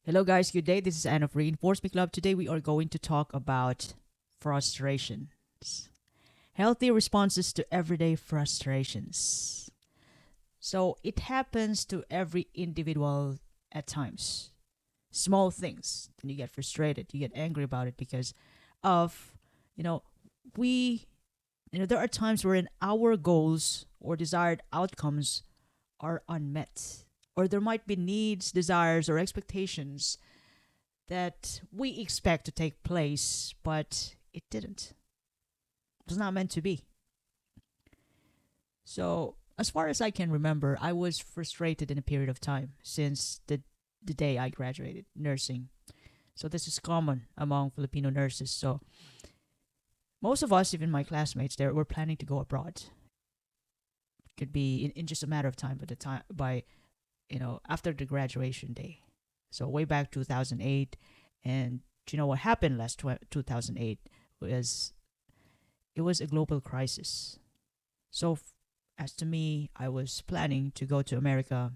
Hello, guys. Good day. This is Anna of Reinforce Me Club. Today, we are going to talk about frustrations, healthy responses to everyday frustrations. So, it happens to every individual at times. Small things, and you get frustrated, you get angry about it because of, you know, we, there are times wherein our goals or desired outcomes are unmet, or there might be needs, desires, or expectations that we expect to take place, but it didn't. It was not meant to be. So, as far as I can remember, I was frustrated in a period of time since the day I graduated nursing. So, this is common among Filipino nurses. So, most of us, even my classmates, there were planning to go abroad. Could be in just a matter of time, but the time by after the graduation day. So way back 2008, and do you know what happened last 2008 was it was a global crisis. So as to me, I was planning to go to America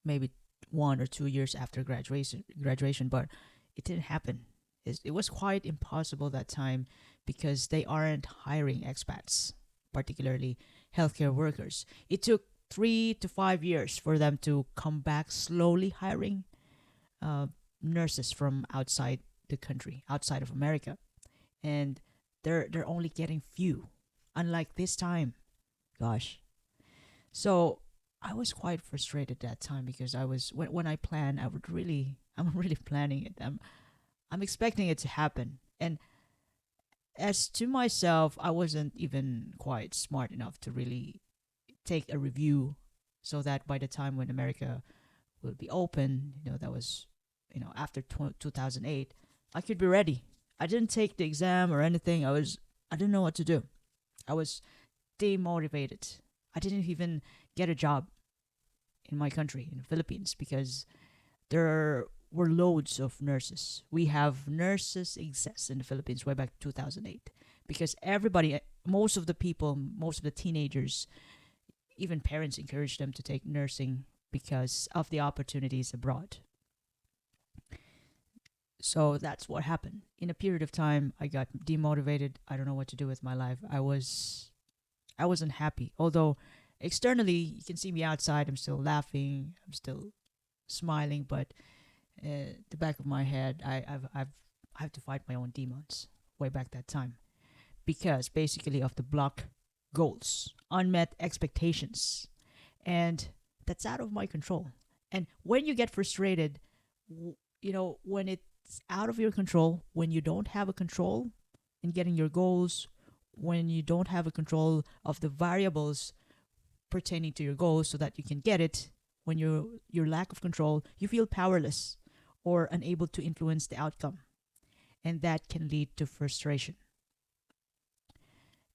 maybe 1 or 2 years after graduation, but it didn't happen. It was quite impossible that time because they aren't hiring expats, particularly healthcare workers. It took 3 to 5 years for them to come back slowly hiring uh, nurses from outside the country, outside of America, and they're only getting few. Unlike this time, gosh. So I was quite frustrated that time because when I plan, I'm really planning it. I'm expecting it to happen, and as to myself, I wasn't even quite smart enough to really take a review so that by the time when America will be open, that was, after 2008, I could be ready. I didn't take the exam or anything. I didn't know what to do. I was demotivated. I didn't even get a job in my country, in the Philippines, because there were loads of nurses. We have nurses excess in the Philippines way back 2008 because everybody, most of the people, most of the teenagers, even parents encourage them to take nursing because of the opportunities abroad. So that's what happened. In a period of time, I got demotivated. I don't know what to do with my life. I wasn't happy. Although externally, you can see me outside. I'm still laughing. I'm still smiling. But the back of my head, I have to fight my own demons way back that time because basically of the block goals, unmet expectations, and that's out of my control. And when you get frustrated, when it's out of your control, when you don't have a control in getting your goals, when you don't have a control of the variables pertaining to your goals so that you can get it, when your lack of control, you feel powerless or unable to influence the outcome, and that can lead to frustration.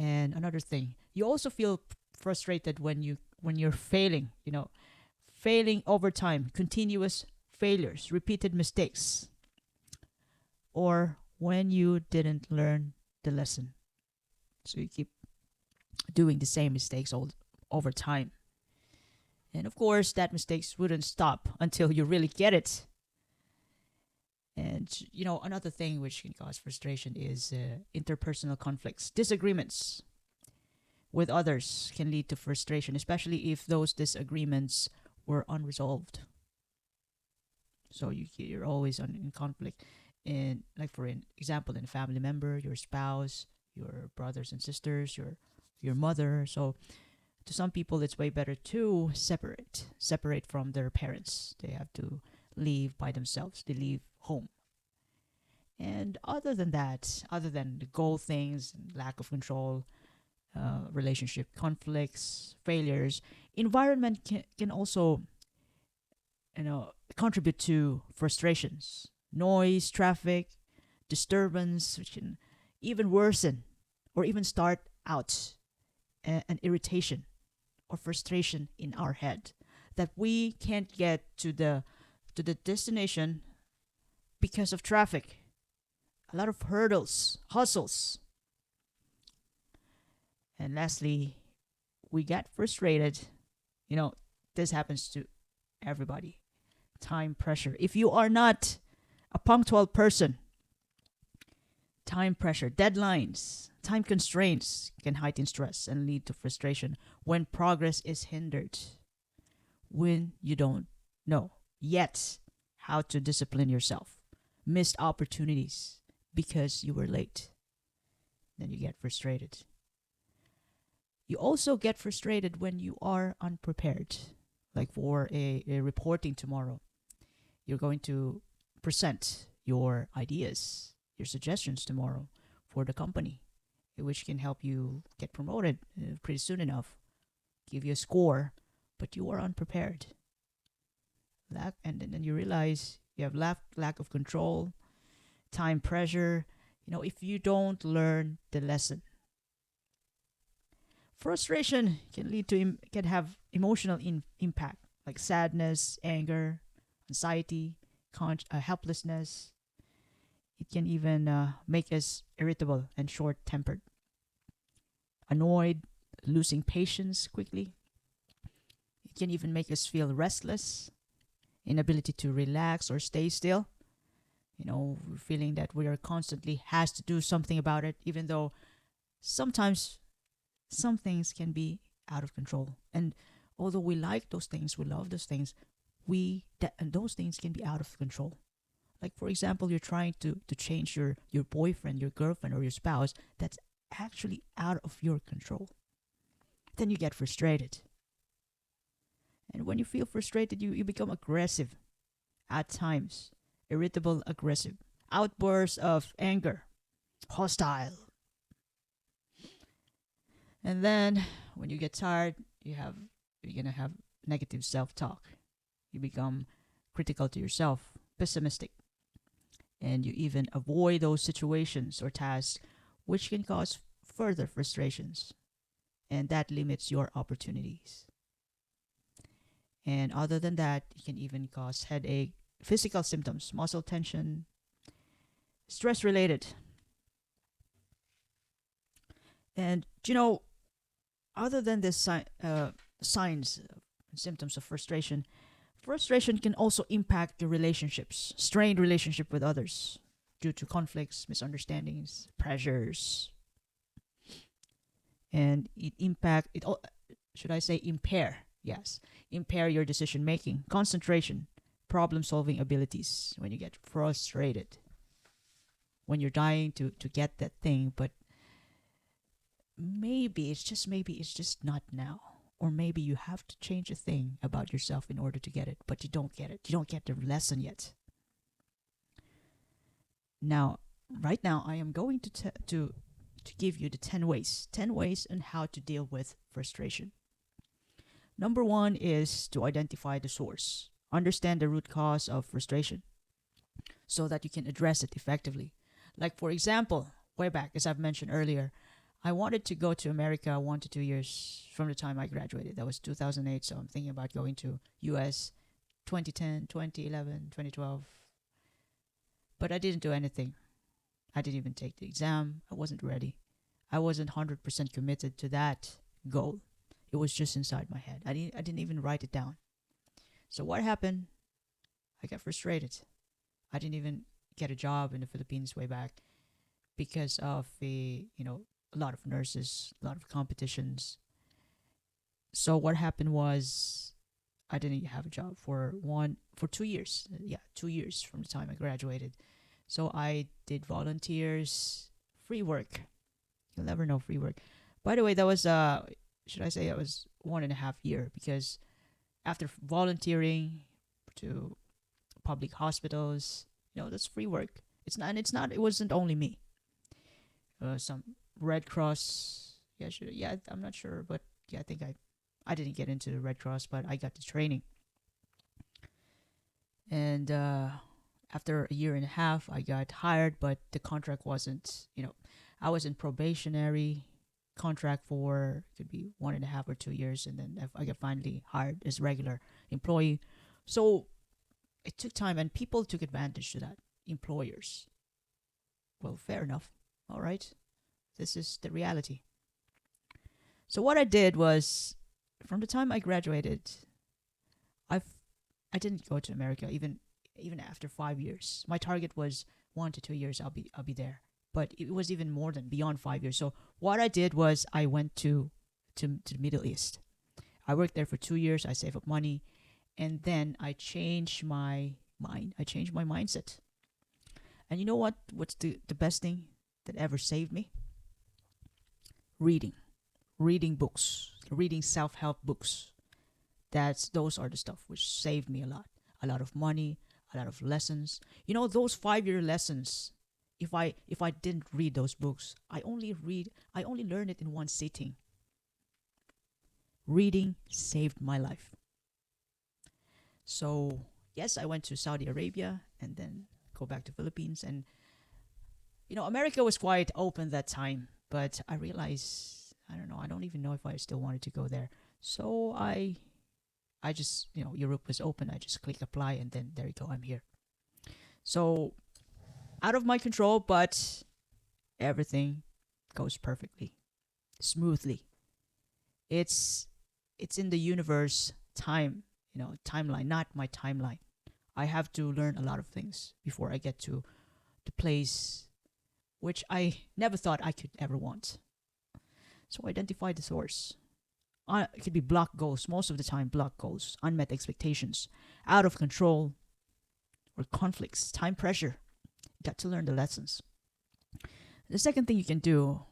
And another thing, you also feel frustrated when you're failing, failing over time, continuous failures, repeated mistakes, or when you didn't learn the lesson. So you keep doing the same mistakes all over time. And of course, that mistakes wouldn't stop until you really get it. And another thing which can cause frustration is interpersonal conflicts, disagreements with others can lead to frustration, especially if those disagreements were unresolved. So you're always in conflict, in like for an example, in a family member, your spouse, your brothers and sisters, your mother. So to some people, it's way better to separate from their parents. They have to leave by themselves. They leave home. And other than that, other than the goal things, lack of control, relationship conflicts, failures, environment can also contribute to frustrations. Noise, traffic, disturbance, which can even worsen or even start out an irritation or frustration in our head that we can't get to the destination because of traffic, a lot of hurdles, hustles. And lastly, we get frustrated. You know, this happens to everybody Time pressure. If you are not a punctual person, time pressure, deadlines, time constraints can heighten stress and lead to frustration when progress is hindered. When you don't know yet how to discipline yourself, missed opportunities because you were late, then you get frustrated. You also get frustrated when you are unprepared. Like for a reporting tomorrow, you're going to present your ideas, your suggestions tomorrow for the company, which can help you get promoted pretty soon enough, give you a score, but you are unprepared. And then you realize you have lack of control, time pressure. If you don't learn the lesson, frustration can lead to can have emotional impact like sadness, anger, anxiety, helplessness. It can even make us irritable and short-tempered, annoyed, losing patience quickly. It can even make us feel restless, inability to relax or stay still. Feeling that we are constantly has to do something about it, even though sometimes some things can be out of control. And although we like those things, we love those things, and those things can be out of control. Like for example, you're trying to change your boyfriend, your girlfriend, or your spouse. That's actually out of your control. Then you get frustrated. And when you feel frustrated, you become aggressive at times, irritable, aggressive, outbursts of anger, hostile. And then when you get tired, you're gonna have negative self-talk. You become critical to yourself, pessimistic, and you even avoid those situations or tasks, which can cause further frustrations, and that limits your opportunities. And other than that, it can even cause headache, physical symptoms, muscle tension, stress related. And other than the signs and symptoms of frustration, frustration can also impact your relationships, strained relationship with others due to conflicts, misunderstandings, pressures, and should I say impair? Yes, impair your decision making, concentration, problem solving abilities when you get frustrated. When you're dying to get that thing, but maybe it's just not now. Or maybe you have to change a thing about yourself in order to get it, but you don't get it. You don't get the lesson yet. Now, right now, I am going to give you the 10 ways on how to deal with frustration. Number one is to identify the source. Understand the root cause of frustration so that you can address it effectively. Like, for example, way back, as I've mentioned earlier, I wanted to go to America 1 to 2 years from the time I graduated. That was 2008, so I'm thinking about going to US 2010, 2011, 2012. But I didn't do anything. I didn't even take the exam. I wasn't ready. I wasn't 100% committed to that goal. It was just inside my head. I didn't even write it down. So what happened? I got frustrated. I didn't even get a job in the Philippines way back because of a lot of nurses, a lot of competitions. So what happened was I didn't have a job for 2 years. Yeah, 2 years from the time I graduated. So I did volunteers, free work. You'll never know free work. By the way, that was should I say that was 1.5 year because after volunteering to public hospitals, that's free work. It wasn't only me. Some Red Cross. Yeah, sure. Yeah, I'm not sure, but yeah, I think I didn't get into the Red Cross, but I got the training. And after a year and a half, I got hired, but the contract wasn't. I was in probationary contract for could be 1.5 or 2 years, and then I got finally hired as regular employee. So it took time, and people took advantage to that. Employers. Well, fair enough. All right, this is the reality. So what I did was, from the time I graduated, I I didn't go to America even after 5 years. My target was 1 to 2 years. I'll be there, but it was even more than beyond 5 years. So what I did was I went to the Middle East. I worked there for 2 years. I saved up money, and then I changed my mind. I changed my mindset. And you know what? What's the best thing that ever saved me? Reading, reading books, reading self-help books. Those are the stuff which saved me a lot. A lot of money, a lot of lessons. You know, those 5 year lessons. If I didn't read those books, I only learned it in one sitting. Reading saved my life. So yes, I went to Saudi Arabia and then go back to Philippines, and America was quite open that time, but I realized, I don't know, I don't even know if I still wanted to go there. So I just, Europe was open. I just click apply, and then there you go, I'm here. So out of my control, but everything goes perfectly, smoothly. It's in the universe timeline, not my timeline. I have to learn a lot of things before I get to the place which I never thought I could ever want. So identify the source. It could be block goals, most of the time block goals, unmet expectations, out of control, or conflicts, time pressure. You got to learn the lessons. The second thing you can do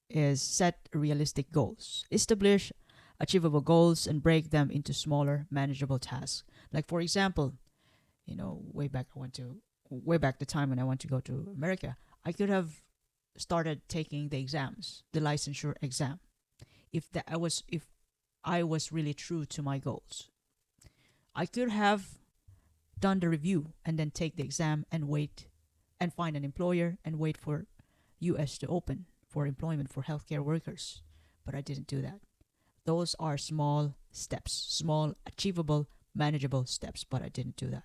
is set realistic goals. Establish achievable goals and break them into smaller, manageable tasks. Like for example, way back the time when I went to go to America, I could have started taking the exams, the licensure exam, if I was really true to my goals. I could have done the review and then take the exam and wait and find an employer and wait for US to open for employment for healthcare workers. But I didn't do that. Those are small steps, small, achievable, manageable steps, but I didn't do that.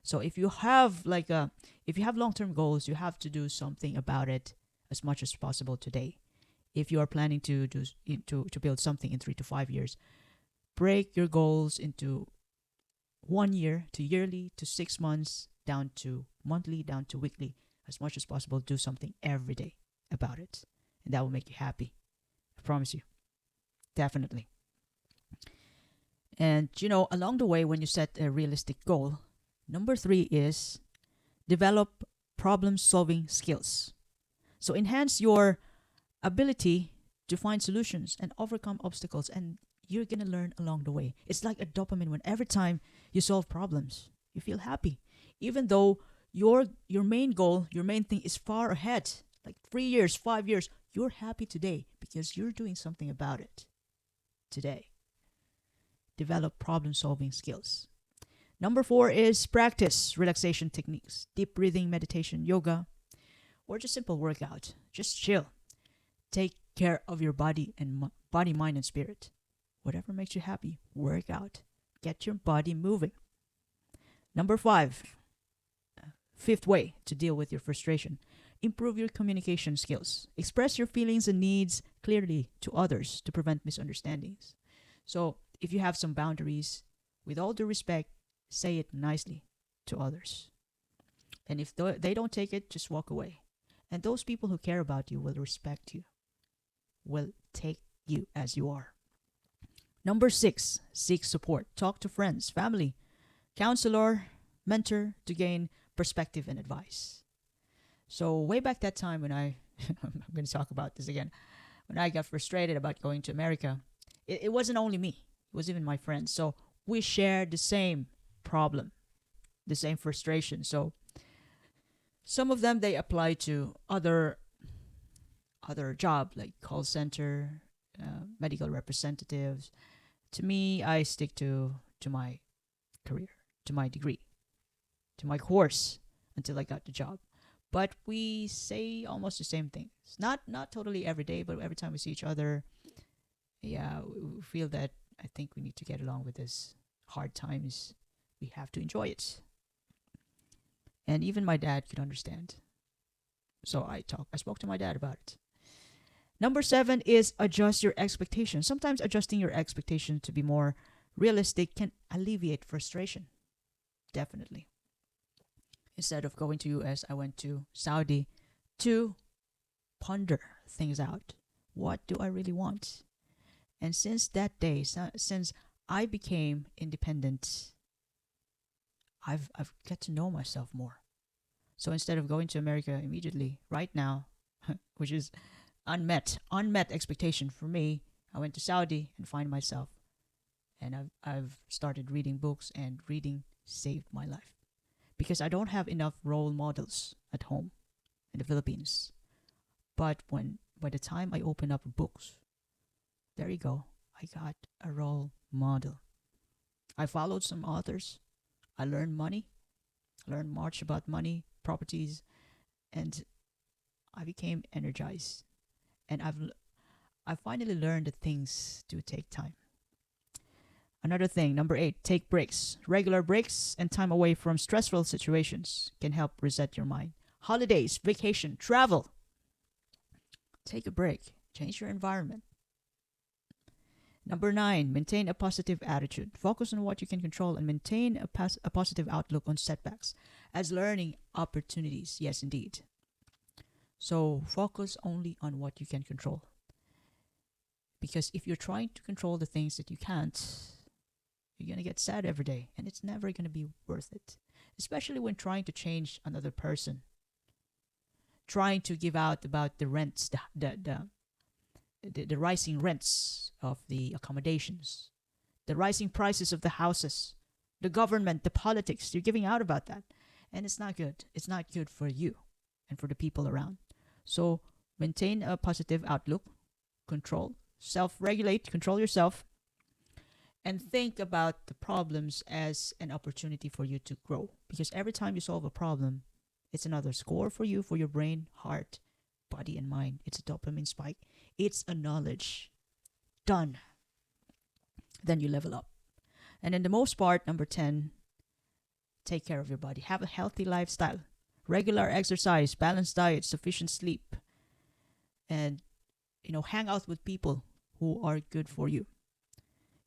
So if you have long-term goals, you have to do something about it as much as possible today. If you are planning to build something in 3 to 5 years, break your goals into 1 year to yearly to 6 months, down to monthly, down to weekly. As much as possible, do something every day about it, and that will make you happy. I promise you, definitely. And along the way, when you set a realistic goal, number 3 is develop problem-solving skills. So enhance your ability to find solutions and overcome obstacles, and you're gonna learn along the way. It's like a dopamine. When every time you solve problems, you feel happy, even though your main goal, your main thing is far ahead, like 3 years, 5 years. You're happy today because you're doing something about it today. Develop problem-solving skills. Number 4 is practice relaxation techniques, deep breathing, meditation, yoga, or just simple workout. Just chill. Take care of your body and body, mind, and spirit. Whatever makes you happy, work out. Get your body moving. Number 5, fifth way to deal with your frustration. Improve your communication skills. Express your feelings and needs clearly to others to prevent misunderstandings. So, if you have some boundaries, with all due respect, say it nicely to others. And if they don't take it, just walk away. And those people who care about you will respect you, will take you as you are. Number 6, seek support. Talk to friends, family, counselor, mentor to gain perspective and advice. So way back that time when I'm going to talk about this again, when I got frustrated about going to America, it wasn't only me. It was even my friends. So we shared the same problem, the same frustration. So some of them, they apply to other job like call center, medical representatives. To me, I stick to my career, to my degree, to my course until I got the job. But we say almost the same things. Not totally every day, but every time we see each other, yeah, we feel that I think we need to get along with this hard times. We have to enjoy it. And even my dad could understand. So I spoke to my dad about it. Number 7 is adjust your expectations. Sometimes adjusting your expectation to be more Realistic can alleviate frustration, definitely. Instead of going to US, I went to Saudi to ponder things out. What do I really want? And since that day, since I became independent, I've got to know myself more. So instead of going to America immediately, right now, which is unmet expectation for me, I went to Saudi and find myself, and I've started reading books, and reading saved my life because I don't have enough role models at home in the Philippines. But when by the time I open up books, there you go, I got a role model. I followed some authors. I learned money. I learned much about money, properties, and I became energized. And I finally learned that things do take time. Another thing, number 8, take breaks. Regular breaks and time away from stressful situations can help reset your mind. Holidays, vacation, travel. Take a break. Change your environment. Number 9, maintain a positive attitude. Focus on what you can control and maintain a positive outlook on setbacks as learning opportunities. Yes, indeed. So focus only on what you can control. Because if you're trying to control the things that you can't, you're going to get sad every day and it's never going to be worth it. Especially when trying to change another person. Trying to give out about the rents, the rising rents of the accommodations, the rising prices of the houses, the government, the politics. You're giving out about that. And it's not good. It's not good for you and for the people around. So maintain a positive outlook, control, self regulate, control yourself, and think about the problems as an opportunity for you to grow. Because every time you solve a problem, it's another score for you, for your brain, heart, body, and mind. It's a dopamine spike. It's a knowledge. Done. Then you level up. And then the most part, number 10, take care of your body. Have a healthy lifestyle. Regular exercise, balanced diet, sufficient sleep. And, hang out with people who are good for you.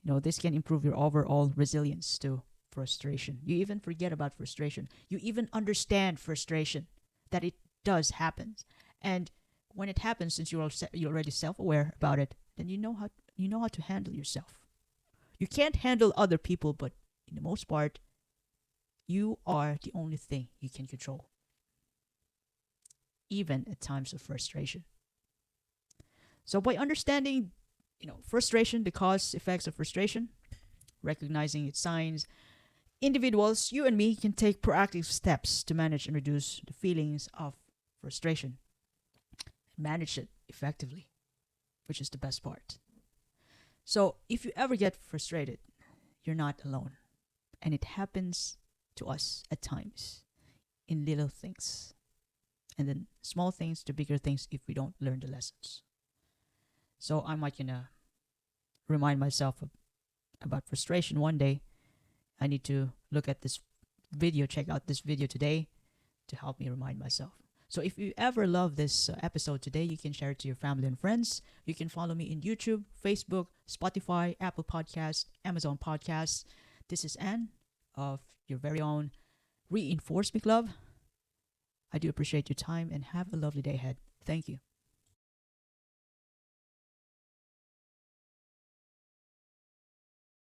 This can improve your overall resilience to frustration. You even forget about frustration. You even understand frustration, that it does happen. And when it happens, since you're already self-aware about it, then you know how to handle yourself. You can't handle other people, but in the most part, you are the only thing you can control, even at times of frustration. So by understanding, frustration, the cause effects of frustration, recognizing its signs, individuals, you and me, can take proactive steps to manage and reduce the feelings of frustration. Manage it effectively, which is the best part. So if you ever get frustrated, you're not alone. And it happens to us at times in little things. And then small things to bigger things if we don't learn the lessons. So I might gonna remind myself about frustration one day. I need to look at this video, check out this video today to help me remind myself. So if you ever love this episode today, you can share it to your family and friends. You can follow me in YouTube, Facebook, Spotify, Apple Podcasts, Amazon Podcasts. This is Anne of your very own Reinforce Me Club. I do appreciate your time and have a lovely day ahead. Thank you.